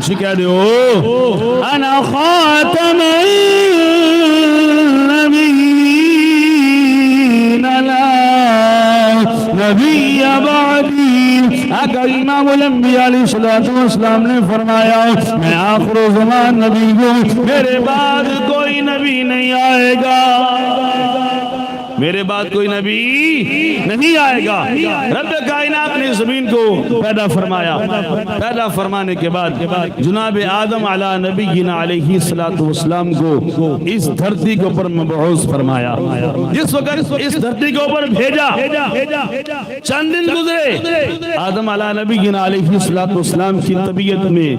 اچھی کہہ دے انا خاتم النبیین لا نبی بعدی۔ آقا امام الانبیاء علیہ السلام نے فرمایا میں آخر زمان نبی ہوں، میرے بعد کوئی نبی نہیں آئے گا، میرے بعد کوئی نبی نہیں آئے گا۔ رب کائنات نے زمین کو پیدا فرمایا، پیدا فرمانے کے بعد جناب آدم علی نبینا علیہ السلام کو اس دھرتی کے اوپر مبعوث فرمایا۔ جس وقت اس دھرتی کے اوپر بھیجا، چند دن گزرے، آدم علی نبینا علیہ السلام کی طبیعت میں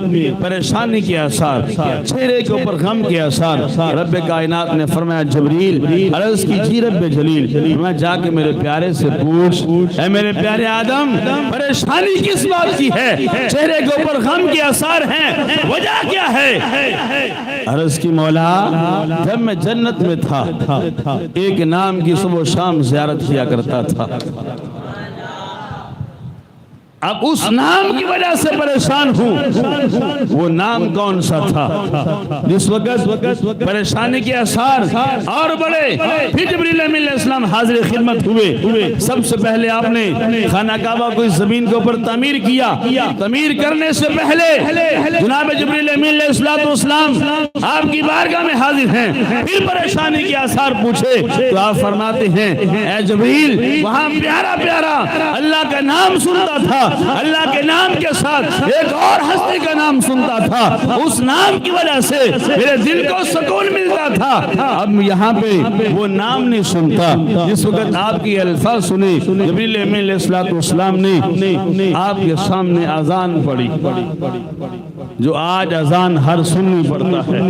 پریشانی کے آثار، چہرے کے اوپر غم کے آثار، رب کائنات نے فرمایا جبریل عرض کیجیے رب جلیل میں جا کے میرے پیارے سے پوچھ، اے میرے پیارے آدم پریشانی کس بات کی ہے، چہرے کے اوپر غم کے آثار ہیں، وجہ کیا ہے؟ عرض کی مولا جب میں جنت میں تھا ایک نام کی صبح و شام زیارت کیا کرتا تھا، اب اس نام کی وجہ سے پریشان ہوں۔ وہ نام کون سا تھا؟ جس وقت پریشانی کے آثار اور بڑے، پھر جبریل امین علیہ السلام حاضر خدمت ہوئے۔ سب سے پہلے آپ نے خانہ کعبہ کو اس زمین کے اوپر تعمیر کیا، تعمیر کرنے سے پہلے جناب جبریل امین علیہ السلام آپ کی بارگاہ میں حاضر ہیں، پھر پریشانی کے آثار پوچھے تو آپ فرماتے ہیں اے جبریل وہاں پیارا پیارا اللہ کا نام سنتا تھا، اللہ کے نام کے ساتھ ایک اور ہستی کا نام سنتا تھا، اس نام کی وجہ سے میرے دل کو سکون ملتا تھا۔ اب یہاں پہ وہ نام نہیں سنتا۔ جس وقت آپ کی الفاظ سنے جبریل امین علیہ السلام نے آپ کے سامنے اذان پڑھی، جو آج اذان ہر سنی پڑتا ہے،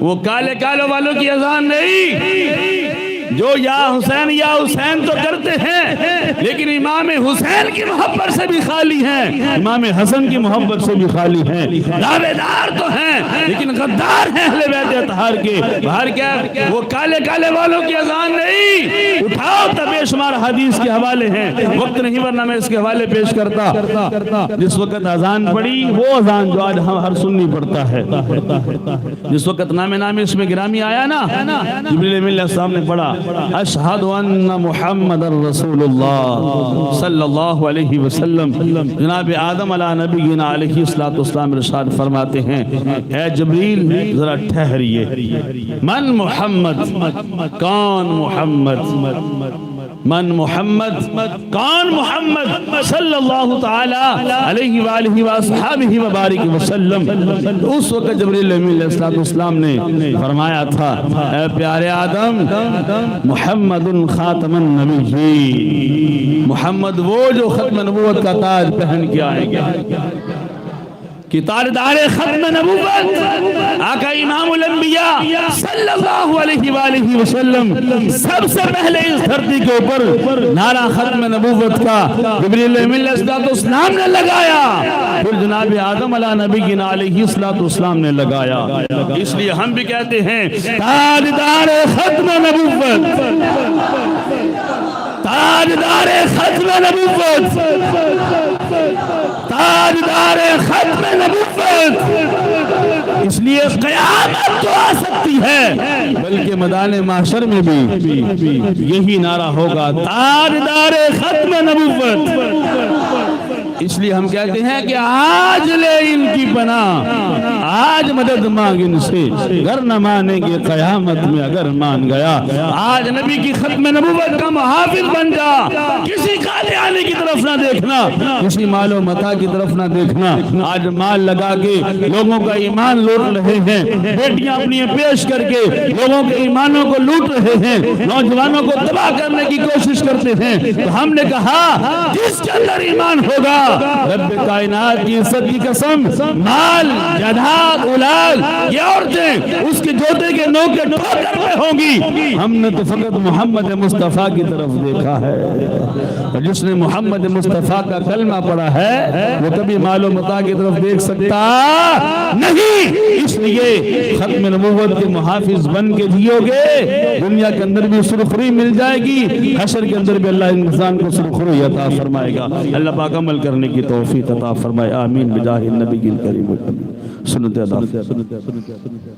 وہ کالے کالوں والوں کی اذان نہیں جو یا حسین تو کرتے ہیں، لیکن امام حسین کی محبت سے بھی خالی ہیں، امام حسن کی محبت سے بھی خالی ہیں، دعوے دار تو ہیں لیکن غدار ہیں اہل بیت اطہار کے۔ باہر کیا وہ کالے کالے والوں کی اذان نہیں، اٹھاؤ تا بے شمار حدیث کے حوالے ہیں، وقت نہیں ورنہ میں اس کے حوالے پیش کرتا۔ جس وقت اذان پڑی وہ اذان جو آج ہم ہر سنی پڑتا ہے، جس وقت نام اس میں گرامی آیا نا، جبریل امین علیہ السلام نے پڑھا اشہد ان محمد رسول اللہ صلی اللہ علیہ وسلم، جناب آدم علی نبینا علیہ السلام ارشاد فرماتے ہیں اے جبریل ذرا ٹھہریے، من محمد، کون محمد، من محمد، کون محمد صلی اللہ تعالی علیہ وآلہ وآصحابہ وبارک وسلم۔ اس وقت جبریل امین علیہ السلام نے فرمایا تھا اے پیارے آدم محمد خاتم النبیین، محمد وہ جو ختم نبوت کا تاج پہن کے آئیں گے، کہ تاجدار ختم نبوت آقا امام الانبیاء صلی اللہ علیہ وآلہ وسلم سب سے پہلے اس دھرتی کے اوپر نعرہ ختم نبوت کا جبریل امین علیہ السلام نے لگایا، پھر جناب آدم علیہ نبینا علیہ السلام نے لگایا۔ اس لیے ہم بھی کہتے ہیں تاجدار ختم نبوت، تاجدار ختم نبوت، تاجدار ختم نبوت۔ اس لیے قیامت تو آ سکتی ہے بلکہ میدان محشر میں بھی یہی نعرہ ہوگا تاجدار ختم نبوت۔ اس لیے ہم کہتے ہیں کہ آج لے ان کی پناہ، آج مدد مانگ ان سے، گر نہ مانیں گے قیامت میں اگر مان گیا۔ آج نبی کی ختم نبوت کا محافظ بن جا، کسی قادیانی کی طرف نہ دیکھنا، کسی مال و متاع کی طرف نہ دیکھنا۔ آج مال لگا کے لوگوں کا ایمان لوٹ رہے ہیں، بیٹیاں اپنی پیش کر کے لوگوں کے ایمانوں کو لوٹ رہے ہیں، نوجوانوں کو تباہ کرنے کی کوشش کرتے ہیں۔ تو ہم نے کہا جس کے اندر ایمان ہوگا رب کائنات کی عزت کی قسم، مال جائیداد اولاد یہ عورتیں اس کے جوتے کے نوک کے ٹھوکر پہ ہوں گی۔ ہم نے تو فقط محمد مصطفیٰ کی طرف دیکھا ہے، اور جس نے محمد مصطفیٰ کا کلمہ پڑھا ہے وہ کبھی مال و متاع کی طرف دیکھ سکتا نہیں۔ اس لیے ختم نبوت کے محافظ بن کے جیو گے، دنیا کے اندر بھی سرخری مل جائے گی، حشر کے اندر بھی اللہ انسان کو سرخری عطا فرمائے گا۔ اللہ پاک عمل کر کرنے کی توفیق عطا فرمائے، آمین بجاہ النبی الکریم۔ سنت ادا